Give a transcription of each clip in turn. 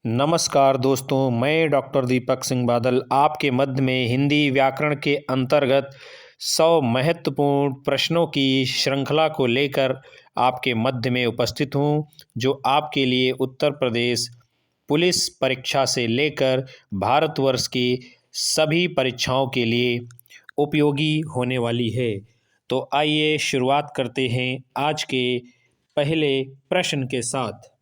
नमस्कार दोस्तों, मैं डॉक्टर दीपक सिंह बादल आपके मध्य में हिंदी व्याकरण के अंतर्गत 100 महत्वपूर्ण प्रश्नों की श्रृंखला को लेकर आपके मध्य में उपस्थित हूं, जो आपके लिए उत्तर प्रदेश पुलिस परीक्षा से लेकर भारतवर्ष की सभी परीक्षाओं के लिए उपयोगी होने वाली है। तो आइए शुरुआत करते हैं आज के पहले प्रश्न के साथ।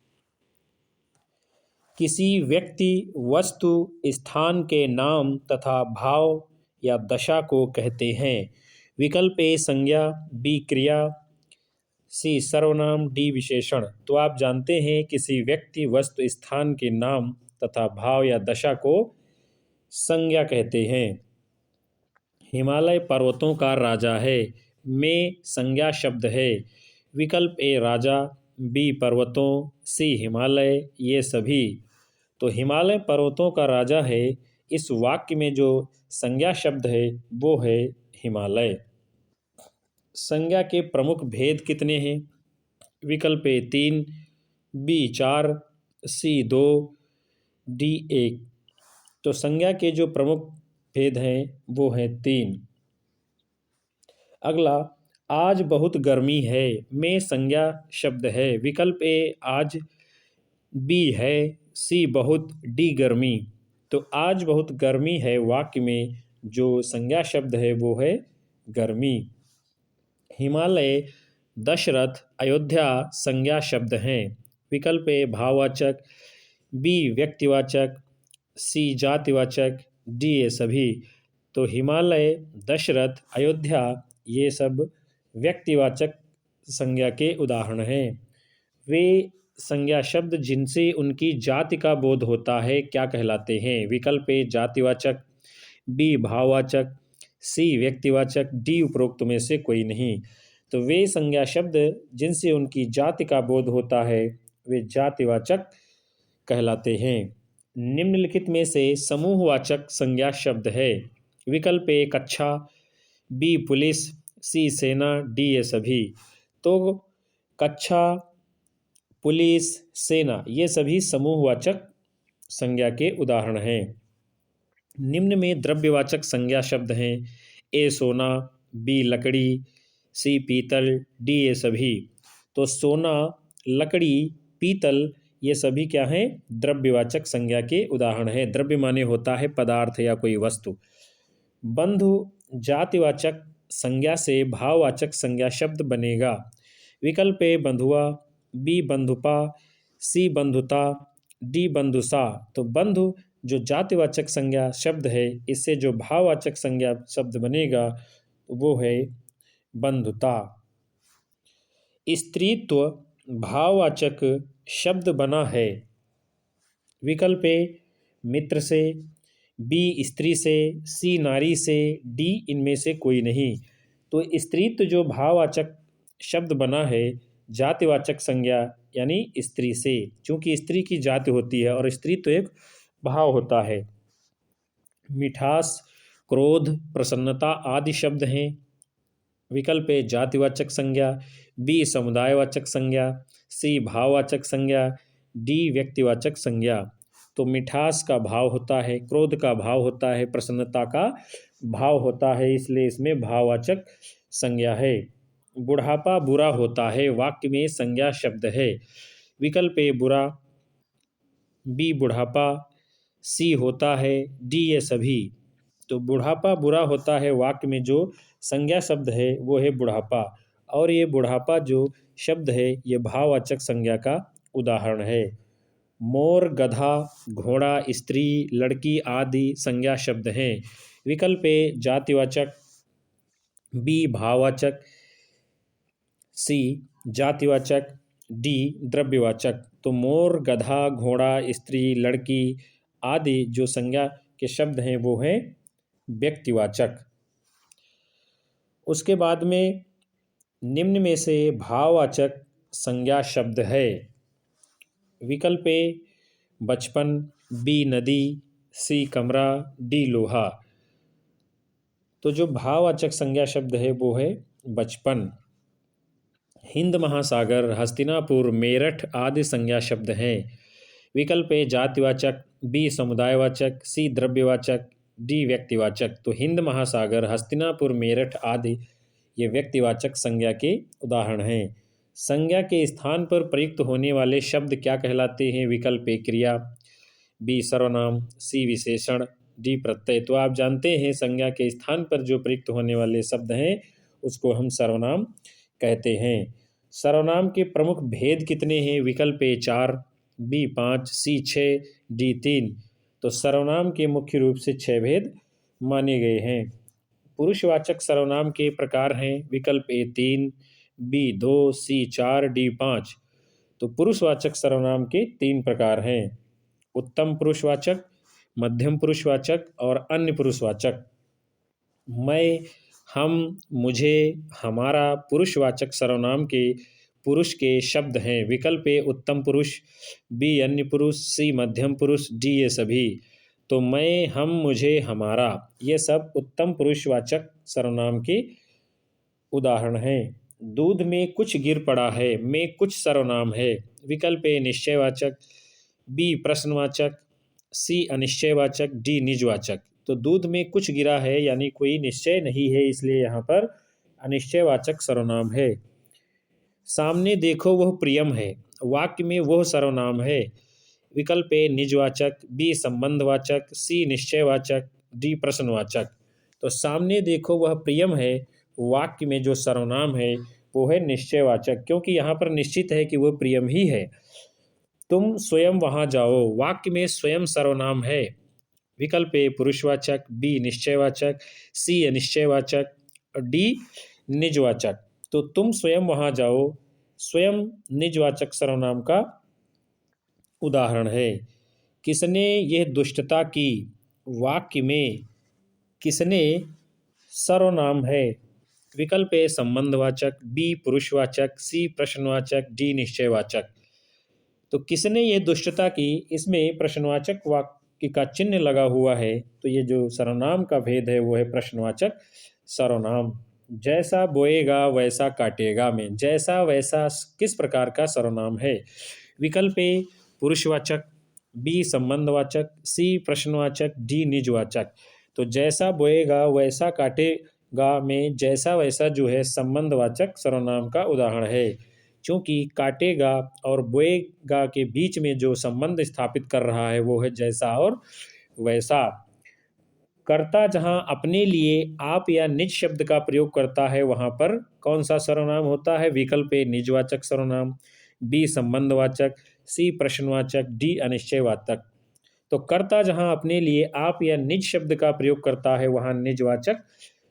किसी व्यक्ति, वस्तु, स्थान के नाम तथा भाव या दशा को कहते हैं। विकल्प ए संज्ञा, बी क्रिया, सी सर्वनाम, डी विशेषण। तो आप जानते हैं किसी व्यक्ति, वस्तु, स्थान के नाम तथा भाव या दशा को संज्ञा कहते हैं। हिमालय पर्वतों का राजा है, में संज्ञा शब्द है। विकल्प ए राजा, बी पर्वतों, सी हिमालय, ये सभी। तो हिमालय पर्वतों का राजा है, इस वाक्य में जो संज्ञा शब्द है वो है हिमालय। संज्ञा के प्रमुख भेद कितने हैं? विकल्प ए 3, बी 4, सी 2, डी 1। तो संज्ञा के जो प्रमुख भेद हैं वो हैं 3। अगला, आज बहुत गर्मी है, में संज्ञा शब्द है। विकल्प ए आज, बी है, सी बहुत, डी गर्मी। तो आज बहुत गर्मी है वाक्य में जो संज्ञा शब्द है वो है गर्मी। हिमालय, दशरथ, अयोध्या संज्ञा शब्द हैं। विकल्प ए भाववाचक, बी व्यक्तिवाचक, सी जातिवाचक, डी ये सभी। तो हिमालय, दशरथ, अयोध्या ये सब व्यक्तिवाचक संज्ञा के उदाहरण हैं। वे संज्ञा शब्द जिनसे उनकी जाति का बोध होता है क्या कहलाते हैं? विकल्प ए जातिवाचक, बी भाववाचक, सी व्यक्तिवाचक, डी उपरोक्त में से कोई नहीं। तो वे संज्ञा शब्द जिनसे उनकी जाति का बोध होता है वे जातिवाचक कहलाते हैं। निम्नलिखित में से समूहवाचक संज्ञा शब्द है। विकल्प ए कक्षा, बी पुलिस, सी सेना, डी ये सभी। तो कक्षा, पुलिस, सेना ये सभी समूहवाचक संज्ञा के उदाहरण हैं। निम्न में द्रव्यवाचक संज्ञा शब्द हैं। ए सोना, बी लकड़ी, सी पीतल, डी ये सभी। तो सोना, लकड़ी, पीतल ये सभी क्या हैं? द्रव्यवाचक संज्ञा के उदाहरण हैं। द्रव्य माने होता है पदार्थ या कोई वस्तु। बंधु जातिवाचक संज्ञा से भाववाचक संज्ञा शब्द बनेगा। विकल्प ए बंधुआ, बी बंधुपा, सी बंधुता, डी बंधुसा। तो बंधु जो जातिवाचक संज्ञा शब्द है, इससे जो भाववाचक संज्ञा शब्द बनेगा वो है बंधुता। स्त्रीत्व भाववाचक शब्द बना है। विकल्प ए मित्र से, बी स्त्री से, सी नारी से, डी इनमें से कोई नहीं। तो स्त्रीत्व जो भाववाचक शब्द बना है जातिवाचक संज्ञा यानी स्त्री से, क्योंकि स्त्री की जाति होती है और स्त्रीत्व एक भाव होता है। मिठास, क्रोध, प्रसन्नता आदि शब्द हैं। विकल्प ए जातिवाचक संज्ञा, बी समुदायवाचक संज्ञा, सी भाववाचक संज्ञा, डी व्यक्तिवाचक संज्ञा। तो मिठास का भाव होता है, क्रोध का भाव होता है, प्रसन्नता का भाव होता है, इसलिए इसमें भाववाचक संज्ञा है। बुढ़ापा बुरा होता है वाक्य में संज्ञा शब्द है। विकल्प ए बुरा, बी बुढ़ापा, सी होता है, डी ये सभी। तो बुढ़ापा बुरा होता है वाक्य में जो संज्ञा शब्द है वो है बुढ़ापा, और ये बुढ़ापा जो शब्द है ये भाववाचक संज्ञा का उदाहरण है। मोर, गधा, घोड़ा, स्त्री, लड़की आदि संज्ञा शब्द हैं। विकल्प ए जातिवाचक, बी भाववाचक, सी जातिवाचक, डी द्रव्यवाचक। तो मोर, गधा, घोड़ा, स्त्री, लड़की आदि जो संज्ञा के शब्द हैं वो हैं व्यक्तिवाचक। उसके बाद में निम्न में से भाववाचक संज्ञा शब्द है। विकल्प ए बचपन, बी नदी, सी कमरा, डी लोहा। तो जो भाववाचक संज्ञा शब्द है वो है बचपन। हिंद महासागर, हस्तिनापुर, मेरठ आदि संज्ञा शब्द हैं। विकल्प ए जातिवाचक, बी समुदायवाचक, सी द्रव्यवाचक, डी व्यक्तिवाचक। तो हिंद महासागर, हस्तिनापुर, मेरठ आदि ये व्यक्तिवाचक संज्ञा के उदाहरण हैं। संज्ञा के स्थान पर प्रयुक्त होने वाले शब्द क्या कहलाते हैं? विकल्प ए क्रिया, बी सर्वनाम, सी विशेषण, डी प्रत्यय। तो आप जानते हैं संज्ञा के स्थान पर जो प्रयुक्त होने वाले शब्द हैं उसको हम सर्वनाम कहते हैं। सर्वनाम के प्रमुख भेद कितने हैं? विकल्प ए 4, बी 5, सी 6, डी 3। तो सर्वनाम के मुख्य रूप से 6 भेद माने गए हैं। पुरुषवाचक सर्वनाम के प्रकार हैं। विकल्प ए 3, बी 2, सी 4, डी 5। तो पुरुषवाचक सर्वनाम के 3 प्रकार हैं: उत्तम पुरुषवाचक, मध्यम पुरुषवाचक और अन्य पुरुषवाचक। मैं, हम, मुझे, हमारा पुरुषवाचक सर्वनाम के पुरुष के शब्द हैं। विकल्प ए उत्तम पुरुष, बी अन्य पुरुष, सी मध्यम पुरुष, डी ये सभी। तो मैं, हम, मुझे, हमारा ये सब उत्तम पुरुषवाचक सर्वनाम के उदाहरण हैं। दूध में कुछ गिर पड़ा है में कुछ सर्वनाम है। विकल्प ए निश्चयवाचक, बी प्रश्नवाचक, सी अनिश्चयवाचक, डी निजवाचक। तो दूध में कुछ गिरा है यानी कोई निश्चय नहीं है, इसलिए यहाँ पर अनिश्चयवाचक सर्वनाम है। सामने देखो वह प्रियम है, वाक्य में वह सर्वनाम है। विकल्प ए निजवाचक, बी संबंधवाचक, सी निश्चयवाचक, डी प्रश्नवाचक। तो सामने देखो वह प्रियम है, वाक्य में जो सर्वनाम है वो है निश्चयवाचक, क्योंकि यहाँ पर निश्चित है कि वह प्रियम ही है। तुम स्वयं वहाँ जाओ, वाक्य में स्वयं सर्वनाम है। विकल्प ए पुरुषवाचक, बी निश्चयवाचक, सी अनिश्चयवाचक, डी निजवाचक। तो तुम स्वयं वहाँ जाओ स्वयं निजवाचक सर्वनाम का उदाहरण है। किसने यह दुष्टता की, वाक्य में किसने सर्वनाम है। विकल्प ए संबंधवाचक, बी पुरुषवाचक, सी प्रश्नवाचक, डी निश्चयवाचक। तो किसने ये दुष्टता की, इसमें प्रश्नवाचक वाक्य का चिन्ह लगा हुआ है, तो ये जो सर्वनाम का भेद है वो है प्रश्नवाचक सर्वनाम। जैसा बोएगा वैसा काटेगा में जैसा वैसा किस प्रकार का सर्वनाम है? विकल्प ए पुरुषवाचक, बी संबंधवाचक, सी प्रश्नवाचक, डी निजवाचक। तो जैसा बोएगा वैसा काटेगा में जैसा वैसा जो है संबंधवाचक सर्वनाम का उदाहरण है, क्योंकि काटेगा और बोएगा के बीच में जो संबंध स्थापित कर रहा है वो है जैसा और वैसा। कर्ता जहाँ अपने लिए आप या निज शब्द का प्रयोग करता है वहाँ पर कौन सा सर्वनाम होता है? विकल्प ए निजवाचक सर्वनाम, बी संबंधवाचक, सी प्रश्नवाचक, डी अनिश्चयवाचक। तो कर्ता जहाँ अपने लिए आप या निज शब्द का प्रयोग करता है वहाँ निजवाचक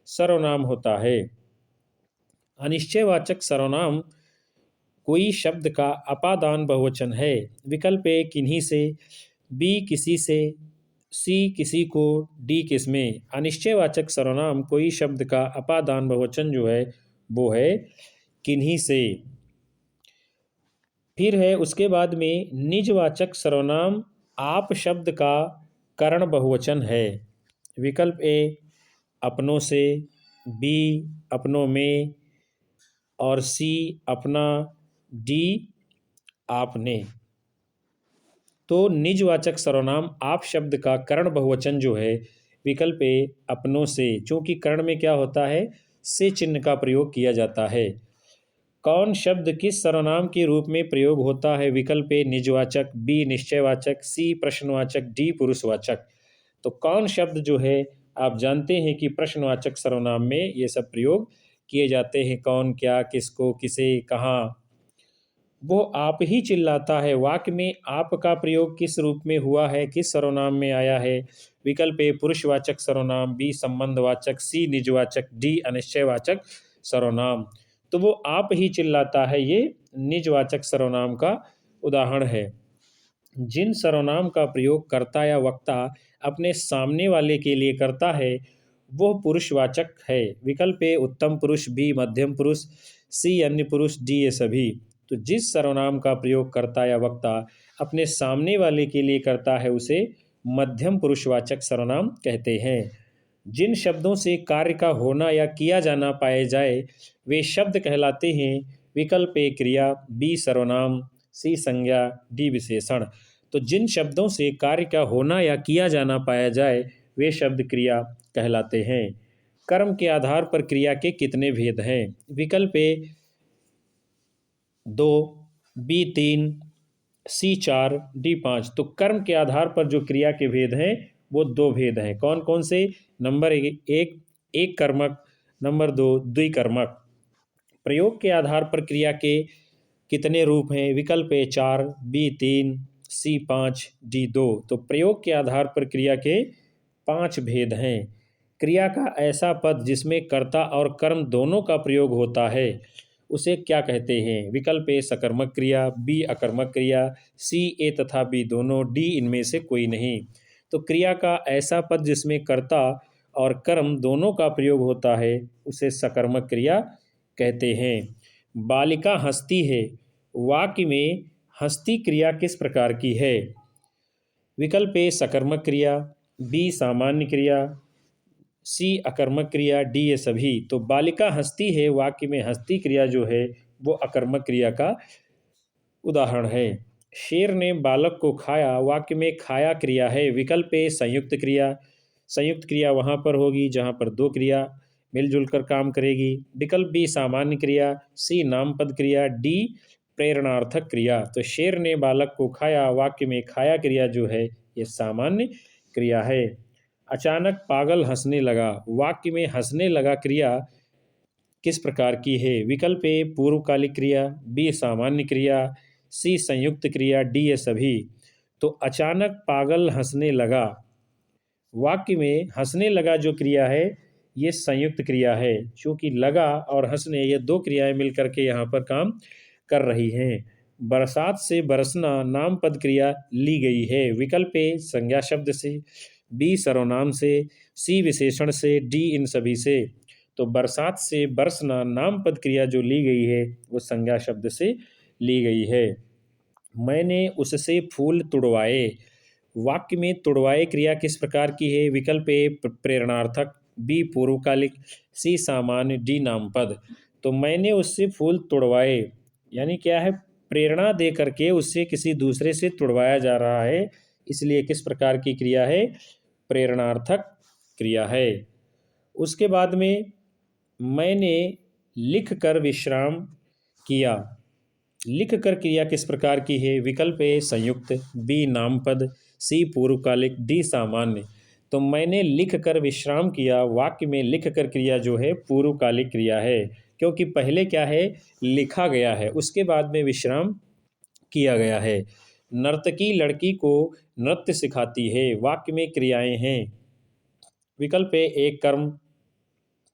सर्वनाम होता है। अनिश्चयवाचक सर्वनाम कोई शब्द का अपादान बहुवचन है। विकल्प ए किन्हीं से, बी किसी से, सी किसी को, डी किसमें। अनिश्चयवाचक सर्वनाम कोई शब्द का अपादान बहुवचन जो है वो है किन्हीं से। फिर है उसके बाद में निजवाचक सर्वनाम आप शब्द का करण बहुवचन है। विकल्प ए अपनों से, बी अपनों में और सी अपना, डी आपने। तो निजवाचक सर्वनाम आप शब्द का कर्ण बहुवचन जो है विकल्प ए अपनों से, चूंकि कर्ण में क्या होता है, से चिन्ह का प्रयोग किया जाता है। कौन शब्द किस सर्वनाम के रूप में प्रयोग होता है? विकल्प ए निजवाचक, बी निश्चयवाचक, सी प्रश्नवाचक, डी पुरुषवाचक। तो कौन शब्द जो है आप जानते हैं कि प्रश्नवाचक सर्वनाम में ये सब प्रयोग किए जाते हैं। कौन, क्या, किसको, किसे, कहाँ। वो आप ही चिल्लाता है, वाक्य में आप का प्रयोग किस रूप में हुआ है, किस सर्वनाम में आया है? विकल्प ए पुरुषवाचक सर्वनाम, बी संबंधवाचक, सी निजवाचक, डी अनिश्चयवाचक सर्वनाम। तो वो आप ही चिल्लाता है ये निजवाचक सर्वनाम का उदाहरण है। जिन सर्वनाम का प्रयोग कर्ता या वक्ता अपने सामने वाले के लिए करता है वह पुरुषवाचक है। विकल्प ए उत्तम पुरुष, बी मध्यम पुरुष, सी अन्य पुरुष, डी ये सभी। तो जिस सर्वनाम का प्रयोग कर्ता या वक्ता अपने सामने वाले के लिए करता है उसे मध्यम पुरुषवाचक सर्वनाम कहते हैं। जिन शब्दों से कार्य का होना या किया जाना पाए जाए वे शब्द कहलाते हैं। विकल्प ए क्रिया, बी सर्वनाम, सी संज्ञा, डी विशेषण। तो जिन शब्दों से कार्य का होना या किया जाना पाया जाए वे शब्द क्रिया कहलाते हैं। कर्म के आधार पर क्रिया के कितने भेद हैं? विकल्प ए 2, बी 3, सी 4, डी 5। तो कर्म के आधार पर जो क्रिया के भेद हैं वो 2 भेद हैं। कौन कौन से? नंबर एक कर्मक, नंबर 2 द्विकर्मक। प्रयोग के आधार पर क्रिया के कितने रूप हैं? विकल्प ए 4, बी 3, सी 5, डी 2। तो प्रयोग के आधार पर क्रिया के 5 भेद हैं। क्रिया का ऐसा पद जिसमें कर्ता और कर्म दोनों का प्रयोग होता है उसे क्या कहते हैं? विकल्प ए सकर्मक क्रिया, बी अकर्मक क्रिया, सी ए तथा बी दोनों, डी इनमें से कोई नहीं। तो क्रिया का ऐसा पद जिसमें कर्ता और कर्म दोनों का प्रयोग होता है उसे सकर्मक क्रिया कहते हैं। बालिका हंसती है वाक्य में हंसती क्रिया किस प्रकार की है? विकल्प ए सकर्मक क्रिया, बी सामान्य क्रिया, सी अकर्मक क्रिया, डी ये सभी। तो बालिका हंसती है वाक्य में हंसती क्रिया जो है वो अकर्मक क्रिया का उदाहरण है। शेर ने बालक को खाया वाक्य में खाया क्रिया है। विकल्प ए संयुक्त क्रिया, संयुक्त क्रिया वहाँ पर होगी जहाँ पर 2 क्रिया मिलजुल कर काम करेगी। विकल्प बी सामान्य क्रिया, सी नामपद क्रिया, डी प्रेरणार्थक क्रिया। तो शेर ने बालक को खाया वाक्य में खाया क्रिया जो है ये सामान्य क्रिया है। अचानक पागल हंसने लगा वाक्य में हंसने लगा क्रिया किस प्रकार की है? विकल्प ए पूर्वकालिक क्रिया, बी सामान्य क्रिया, सी संयुक्त क्रिया, डी ये सभी। तो अचानक पागल हंसने लगा वाक्य में हंसने लगा जो क्रिया है ये संयुक्त क्रिया है। क्योंकि लगा और हंसने ये 2 क्रियाएं मिलकर के यहाँ पर काम कर रही हैं। बरसात से बरसना नामपद क्रिया ली गई है। विकल्प ए संज्ञा शब्द से, बी सर्वनाम से, सी विशेषण से, डी इन सभी से। तो बरसात से बरसना नामपद क्रिया जो ली गई है वो संज्ञा शब्द से ली गई है। मैंने उससे फूल तुड़वाए वाक्य में तुड़वाए क्रिया किस प्रकार की है? विकल्प ए प्रेरणार्थक, बी पूर्वकालिक, सी सामान्य, डी नामपद। तो मैंने उससे फूल तुड़वाए यानी क्या है? प्रेरणा दे करके उससे किसी दूसरे से तुड़वाया जा रहा है, इसलिए किस प्रकार की क्रिया है? प्रेरणार्थक क्रिया है। उसके बाद में मैंने लिख कर विश्राम किया, लिख कर क्रिया किस प्रकार की है? विकल्प ए संयुक्त, बी नामपद, सी पूर्वकालिक, डी सामान्य। तो मैंने लिख कर विश्राम किया वाक्य में लिख कर क्रिया जो है पूर्वकालिक क्रिया है। क्योंकि पहले क्या है? लिखा गया है, उसके बाद में विश्राम किया गया है। नर्तकी लड़की को नृत्य सिखाती है वाक्य में क्रियाएं हैं। विकल्प ए 1 कर्म,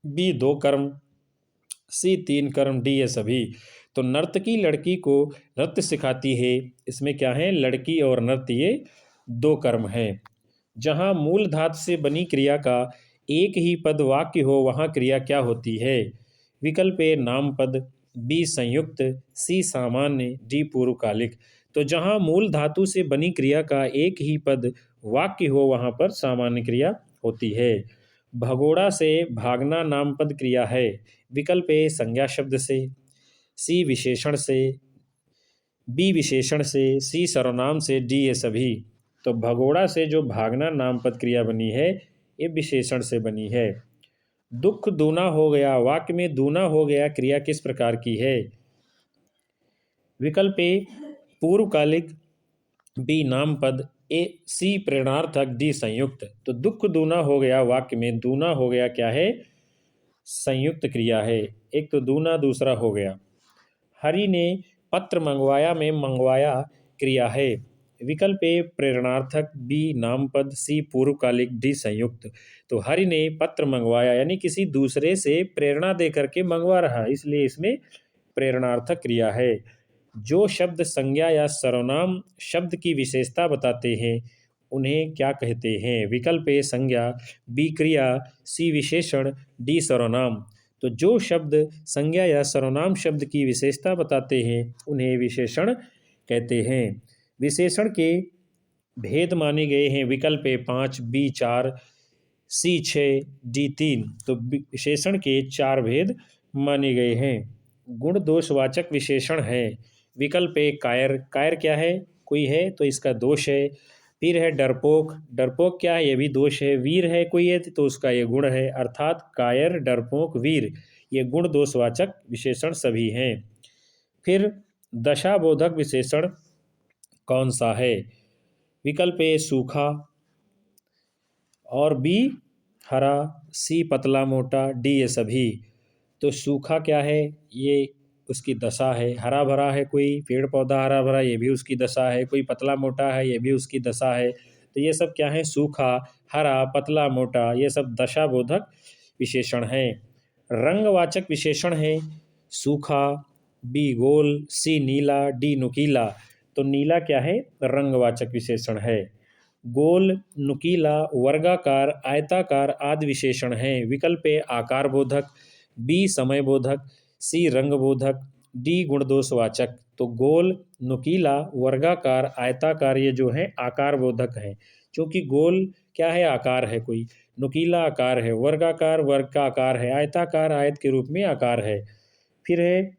बी 2 कर्म, सी 3 कर्म, डी ये सभी। तो नर्तकी लड़की को नृत्य सिखाती है, इसमें क्या है? लड़की और नृत्य ये 2 कर्म हैं। जहाँ मूल धातु से बनी क्रिया का एक ही पद वाक्य हो वहाँ क्रिया क्या होती है? विकल्प ए नामपद, बी संयुक्त, सी सामान्य, डी पूर्वकालिक। तो जहाँ मूल धातु से बनी क्रिया का एक ही पद वाक्य हो वहाँ पर सामान्य क्रिया होती है। भगोड़ा से भागना नामपद क्रिया है। विकल्प ए संज्ञा शब्द से, सी विशेषण से, बी विशेषण से, सी सर्वनाम से, डी ये सभी। तो भगोड़ा से जो भागना नामपद क्रिया बनी है ये विशेषण से बनी है। दुख दूना हो गया वाक्य में दूना हो गया क्रिया किस प्रकार की है? विकल्प ए पूर्वकालिक, बी नामपद, ए सी प्रेरणार्थक, डी संयुक्त। तो दुख दूना हो गया वाक्य में दूना हो गया क्या है? संयुक्त क्रिया है। एक तो दूना दूसरा हो गया। हरि ने पत्र मंगवाया में मंगवाया क्रिया है। विकल्प ए प्रेरणार्थक, बी नामपद, सी पूर्वकालिक, डी संयुक्त। तो हरि ने पत्र मंगवाया यानी किसी दूसरे से प्रेरणा दे करके मंगवा रहा है, इसलिए इसमें प्रेरणार्थक क्रिया है। जो शब्द संज्ञा या सर्वनाम शब्द की विशेषता बताते हैं उन्हें क्या कहते हैं? विकल्प ए संज्ञा, बी क्रिया, सी विशेषण, डी सर्वनाम। तो जो शब्द संज्ञा या सर्वनाम शब्द की विशेषता बताते हैं उन्हें विशेषण कहते हैं। विशेषण के भेद माने गए हैं। विकल्प ए 5, बी 4, सी 6, डी 3। तो विशेषण के 4 भेद माने गए हैं। गुण दोषवाचक विशेषण है। विकल्प ए कायर, कायर क्या है? कोई है तो इसका दोष है। फिर है डरपोक, डरपोक क्या है, ये भी दोष है। वीर है कोई है तो उसका ये गुण है, अर्थात कायर, डरपोक, वीर ये गुण दोषवाचक विशेषण सभी हैं। फिर दशाबोधक विशेषण कौन सा है? विकल्प ए सूखा, और बी हरा, सी पतला मोटा, डी ये सभी। तो सूखा क्या है, ये उसकी दशा है। हरा भरा है कोई पेड़ पौधा हरा भरा, ये भी उसकी दशा है। कोई पतला मोटा है, ये भी उसकी दशा है। तो ये सब क्या है, सूखा, हरा, पतला मोटा, ये सब दशाबोधक विशेषण हैं। रंगवाचक विशेषण है सूखा, बी गोल, सी नीला, डी नुकीला। तो नीला क्या है, रंगवाचक विशेषण है। गोल, नुकीला, वर्गाकार, आयताकार आदि विशेषण हैं। विकल्प ए आकार बोधक, बी समय बोधक, सी रंग बोधक, डी गुणदोषवाचक। तो गोल, नुकीला, वर्गाकार, आयताकार ये जो है आकार बोधक हैं, क्योंकि गोल क्या है, आकार है कोई, नुकीला आकार है, वर्गाकार वर्ग का आकार है, आयताकार आयत के रूप में आकार है। फिर है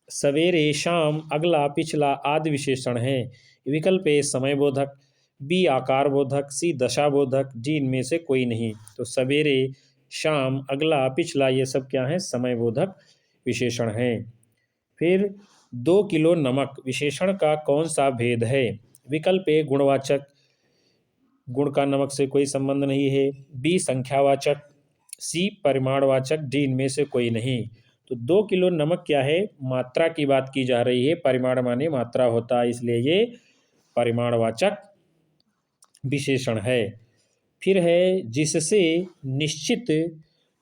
सवेरे, शाम, अगला, पिछला आदि विशेषण हैं। विकल्प ए समय बोधक, बी आकार बोधक, सी दशा बोधक, डी इनमें से कोई नहीं। तो सवेरे, शाम, अगला, पिछला ये सब क्या है, समय बोधक विशेषण हैं। फिर 2 किलो नमक विशेषण का कौन सा भेद है? विकल्प ए गुणवाचक, गुण का नमक से कोई संबंध नहीं है। बी संख्यावाचक, सी परिमाणवाचक, डी इनमें से कोई नहीं। तो 2 किलो नमक क्या है, मात्रा की बात की जा रही है, परिमाण माने मात्रा होता है, इसलिए ये परिमाणवाचक विशेषण है। फिर है जिससे निश्चित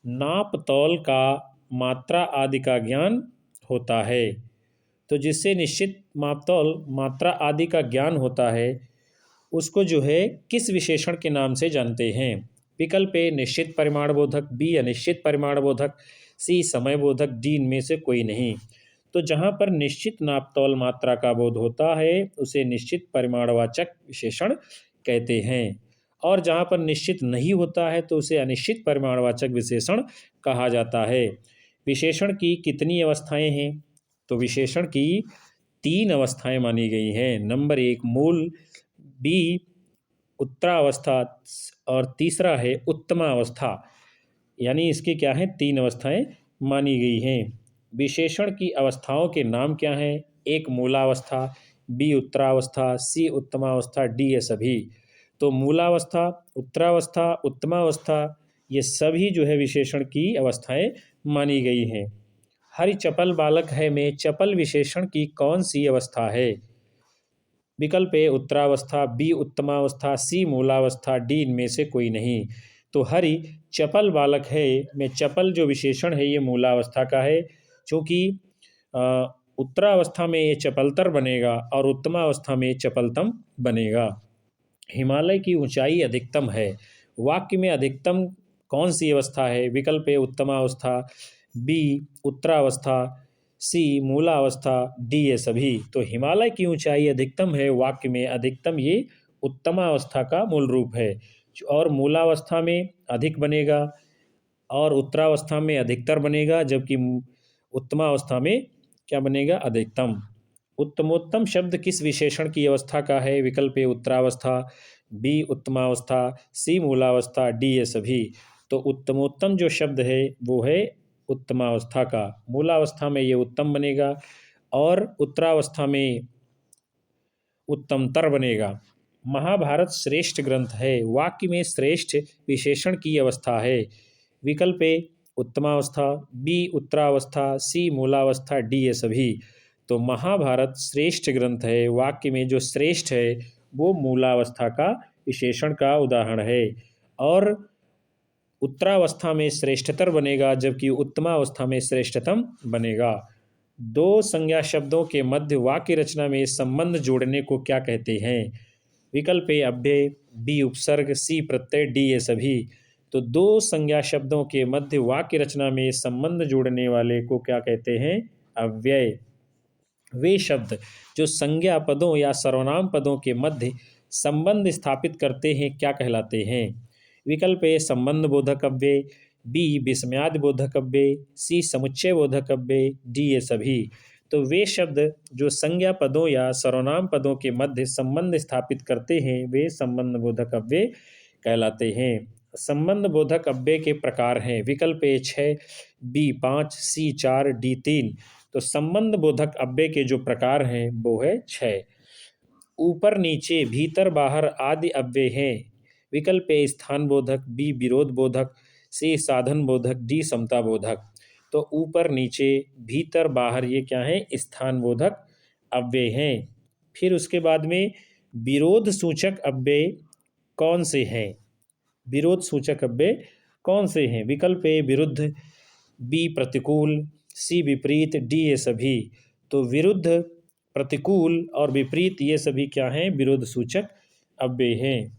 नाप तौल का, मात्रा आदि का ज्ञान होता है। तो जिससे निश्चित माप तौल, मात्रा आदि का ज्ञान होता है, उसको जो है किस विशेषण के नाम से जानते हैं? विकल्प ए निश्चित परिमाण बोधक, बी अनिश्चित परिमाण बोधक, सी समय बोधक, डी इनमें से कोई नहीं। तो जहाँ पर निश्चित नापतौल मात्रा का बोध होता है उसे निश्चित परिमाणवाचक विशेषण कहते हैं, और जहाँ पर निश्चित नहीं होता है तो उसे अनिश्चित परिमाणवाचक विशेषण कहा जाता है। विशेषण की कितनी अवस्थाएं हैं? तो विशेषण की 3 अवस्थाएं मानी गई हैं। नंबर 1 मूल, बी उत्तरावस्था, और तीसरा है उत्तमावस्था। यानी इसकी क्या है, 3 अवस्थाएं मानी गई हैं। विशेषण की अवस्थाओं के नाम क्या हैं? एक मूलावस्था, बी उत्तरावस्था, सी उत्तमावस्था, डी ये सभी। तो मूलावस्था, उत्तरावस्था, उत्तमावस्था ये सभी जो है विशेषण की अवस्थाएं मानी गई हैं। हरि चपल बालक है में चपल विशेषण की कौन सी अवस्था है? विकल्प ए उत्तरावस्था, बी उत्तमावस्था, सी मूलावस्था, डी इनमें से कोई नहीं। तो हरि चपल बालक है में चपल जो विशेषण है ये मूलावस्था का है, क्योंकि उत्तरावस्था में ये चपलतर बनेगा और उत्तमावस्था में चपलतम बनेगा। हिमालय की ऊंचाई अधिकतम है, वाक्य में अधिकतम कौन सी अवस्था है? विकल्प ए उत्तमावस्था, बी उत्तरावस्था, सी मूलावस्था, डी ये सभी। तो हिमालय की ऊंचाई अधिकतम है, वाक्य में अधिकतम ये उत्तमावस्था का मूल रूप है, और मूलावस्था में अधिक बनेगा और उत्तरावस्था में अधिकतर बनेगा, जबकि उत्तमावस्था में क्या बनेगा, अधिकतम। उत्तमोत्तम शब्द किस विशेषण की अवस्था का है? विकल्प ए उत्तरावस्था, बी उत्तमावस्था, सी मूलावस्था, डी ये सभी। तो उत्तमोत्तम जो शब्द है वो है उत्तमावस्था का। मूलावस्था में ये उत्तम बनेगा और उत्तरावस्था में उत्तमतर बनेगा। महाभारत श्रेष्ठ ग्रंथ है, वाक्य में श्रेष्ठ विशेषण की अवस्था है। विकल्प ए उत्तमावस्था, बी उत्तरावस्था, सी मूलावस्था, डी ये सभी। तो महाभारत श्रेष्ठ ग्रंथ है, वाक्य में जो श्रेष्ठ है वो मूलावस्था का विशेषण का उदाहरण है, और उत्तरावस्था में श्रेष्ठतर बनेगा जबकि उत्तमावस्था में श्रेष्ठतम बनेगा। 2 संज्ञा शब्दों के मध्य वाक्य रचना में संबंध जोड़ने को क्या कहते हैं? विकल्प ए अव्यय, बी उपसर्ग, सी प्रत्यय, डी ये सभी। तो 2 संज्ञा शब्दों के मध्य वाक्य रचना में संबंध जोड़ने वाले को क्या कहते हैं? अव्यय। वे शब्द जो संज्ञा पदों या सर्वनाम पदों के मध्य संबंध स्थापित करते हैं क्या कहलाते हैं? विकल्प ए संबंध बोधक अव्यय, बी विस्मयादि बोधक अव्यय, सी समुच्चय बोधक अव्यय, डी ये सभी। तो वे शब्द जो संज्ञा पदों या सर्वनाम पदों के मध्य संबंध स्थापित करते हैं वे संबंध बोधक अव्यय कहलाते हैं। संबंध बोधक अव्यय के प्रकार हैं। विकल्प ए 6, बी 5, सी 4, डी 3। तो संबंध बोधक अव्यय के जो प्रकार हैं वो है 6। ऊपर नीचे भीतर बाहर आदि अव्यय हैं। विकल्प ए स्थान बोधक, बी विरोध बोधक, सी साधन बोधक, डी समता बोधक। तो ऊपर नीचे भीतर बाहर ये क्या है? स्थान बोधक अव्यय हैं। फिर उसके बाद में विरोध सूचक अव्यय कौन से हैं? विरोध सूचक अव्यय कौन से हैं? विकल्प ए विरुद्ध, बी प्रतिकूल, सी विपरीत, डी ये सभी। तो विरुद्ध, प्रतिकूल और विपरीत ये सभी क्या हैं? विरोध सूचक अव्यय हैं।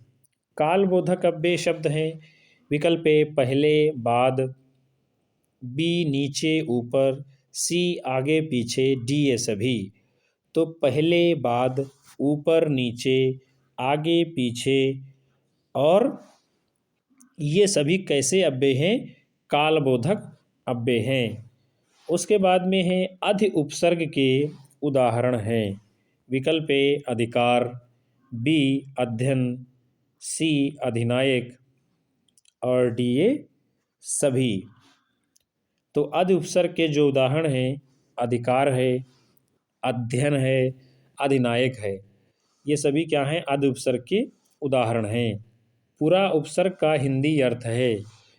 कालबोधक अव्यय शब्द हैं। विकल्प ए पहले बाद, बी नीचे ऊपर, सी आगे पीछे, डी ये सभी। तो पहले बाद, ऊपर नीचे, आगे पीछे और ये सभी कैसे अव्यय हैं? कालबोधक अव्यय हैं। उसके बाद में है अधि उपसर्ग के उदाहरण हैं। विकल्प ए अधिकार, बी अध्ययन, सी अधिनायक और डी ये सभी। तो अधि उपसर्ग के जो उदाहरण हैं अधिकार है, अध्ययन है, अधिनायक है। ये सभी क्या हैं? अधि उपसर्ग के उदाहरण हैं। पूरा उपसर्ग का हिंदी अर्थ है।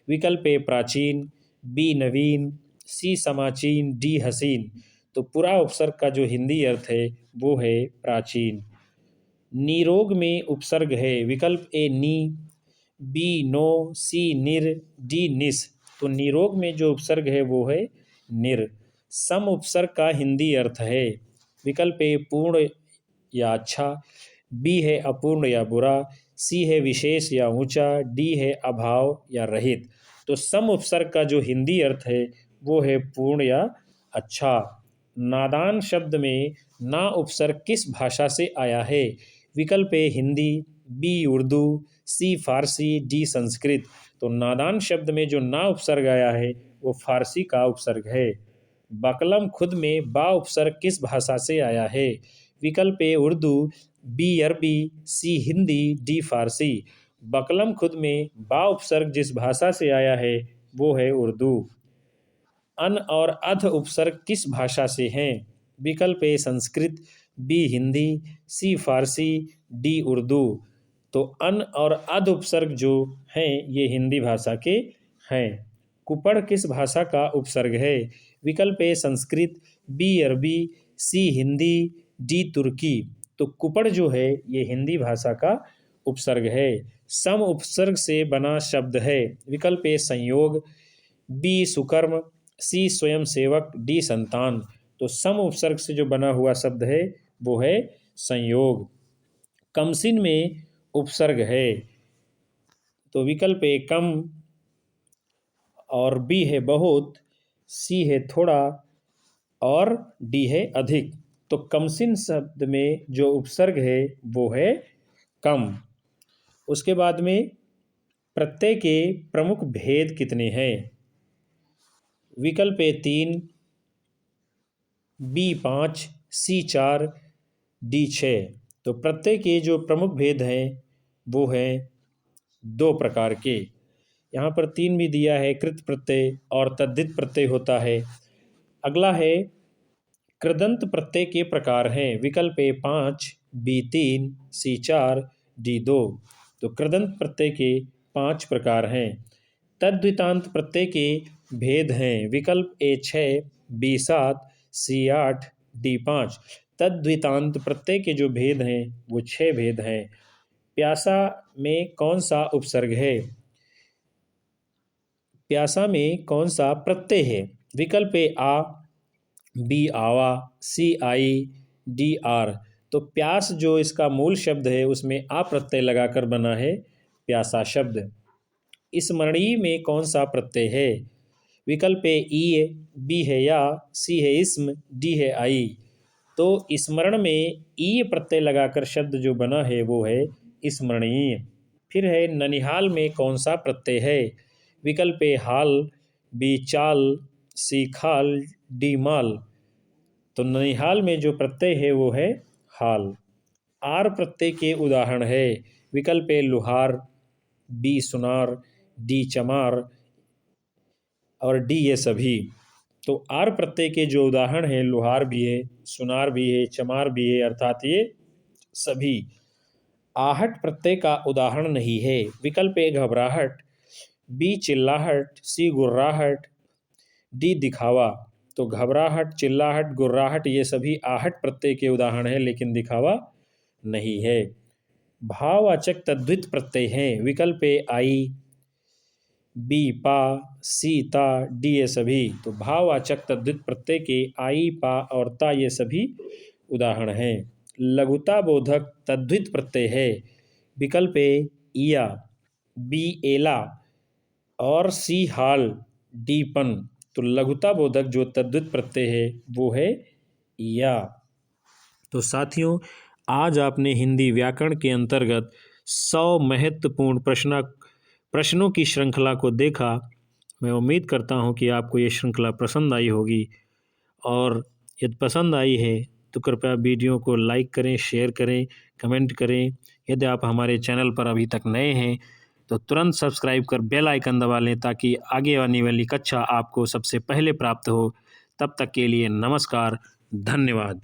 विकल्प ए प्राचीन, बी नवीन, सी समाचीन, डी हसीन। तो पूरा उपसर्ग का जो हिंदी अर्थ है वो है प्राचीन। निरोग में उपसर्ग है। विकल्प ए नी, बी नो, सी निर, डी निस। तो निरोग में जो उपसर्ग है वो है निर। सम उपसर्ग का हिंदी अर्थ है। विकल्प ए पूर्ण या अच्छा, बी है अपूर्ण या बुरा, सी है विशेष या ऊंचा, डी है अभाव या रहित। तो सम उपसर्ग का जो हिंदी अर्थ है वो है पूर्ण या अच्छा। नादान शब्द में ना उपसर्ग किस भाषा से आया है? विकल्प ए हिंदी, बी उर्दू, सी फारसी, डी संस्कृत। तो नादान शब्द में जो ना उपसर्ग आया है वो फारसी का उपसर्ग है। बकलम खुद में बा उपसर्ग किस भाषा से आया है? विकल्प ए उर्दू, बी अरबी, सी हिंदी, डी फारसी। बकलम खुद में बा उपसर्ग जिस भाषा से आया है वो है उर्दू। अन और अध उपसर्ग किस भाषा से हैं? विकल्प ए संस्कृत, बी हिंदी, सी फारसी, डी उर्दू। तो अन और अध उपसर्ग जो हैं ये हिंदी भाषा के हैं। कुपड़ किस भाषा का उपसर्ग है? विकल्प ए संस्कृत, बी अरबी, सी हिंदी, डी तुर्की। तो कुपड़ जो है ये हिंदी भाषा का उपसर्ग है। सम उपसर्ग से बना शब्द है। विकल्प ए संयोग, बी सुकर्म, सी स्वयं सेवक, डी संतान। तो सम उपसर्ग से जो बना हुआ शब्द है वो है संयोग। कमसिन में उपसर्ग है। तो विकल्प ए कम और बी है बहुत, सी है थोड़ा और डी है अधिक। तो कमसिन शब्द में जो उपसर्ग है वो है कम। उसके बाद में प्रत्यय के प्रमुख भेद कितने हैं? विकल्प ए 3, बी 5, सी 4, डी 6। तो प्रत्यय के जो प्रमुख भेद हैं वो हैं 2 प्रकार के। यहाँ पर 3 भी दिया है, कृत प्रत्यय और तद्धित प्रत्यय होता है। अगला है कृदंत प्रत्यय के प्रकार हैं। विकल्प ए 5, बी 3, सी 4, डी 2। तो कृदंत प्रत्यय के 5 प्रकार हैं। तद्धितांत प्रत्यय के भेद हैं। विकल्प ए 6, बी 7, सी 8, डी 5। तद्धितांत प्रत्यय के जो भेद हैं वो 6 भेद हैं। प्यासा में कौन सा उपसर्ग है? प्यासा में कौन सा प्रत्यय है? विकल्प ए आ, बी आवा, सी आई, डी आर। तो प्यास जो इसका मूल शब्द है उसमें आ प्रत्यय लगाकर बना है प्यासा शब्द। स्मरणीय में कौन सा प्रत्यय है? विकल्प ए ई, बी है या, सी है इस्म, डी है आई। तो स्मरण में ई प्रत्यय लगाकर शब्द जो बना है वो है स्मरणीय। फिर है ननिहाल में कौन सा प्रत्यय है? विकल्प ए हाल, बी चाल, सी खाल, डी माल। तो ननिहाल में जो प्रत्यय है वो है हाल। आर प्रत्यय के उदाहरण है। विकल्प ए लुहार, बी सुनार, डी चमार और डी ये सभी। तो आर प्रत्यय के जो उदाहरण है, लुहार भी है, सुनार भी है, चमार भी है, अर्थात ये सभी। आहट प्रत्यय का उदाहरण नहीं है। विकल्प ए घबराहट, बी चिल्लाहट, सी गुर्राहट, डी दिखावा। तो घबराहट, चिल्लाहट, गुर्राहट ये सभी आहट प्रत्यय के उदाहरण है, लेकिन दिखावा नहीं है। भाववाचक तद्धित प्रत्यय हैं। विकल्प ए आई, बी पा, सी ता, डी ये सभी। तो भाववाचक तद्धित प्रत्यय के आई, पा और ता ये सभी उदाहरण हैं। लघुता बोधक तद्धित प्रत्यय है। विकल्प ए इया, बी एला और सी हाल, डी पन। तो लघुता बोधक जो तद्धित प्रत्यय है वो है या। तो साथियों, आज आपने हिंदी व्याकरण के अंतर्गत 100 महत्वपूर्ण प्रश्नों की श्रृंखला को देखा। मैं उम्मीद करता हूं कि आपको ये श्रृंखला पसंद आई होगी, और यदि पसंद आई है तो कृपया वीडियो को लाइक करें, शेयर करें, कमेंट करें। यदि आप हमारे चैनल पर अभी तक नए हैं तो तुरंत सब्सक्राइब कर बेल आइकन दबा लें, ताकि आगे आने वाली कक्षा आपको सबसे पहले प्राप्त हो। तब तक के लिए नमस्कार, धन्यवाद।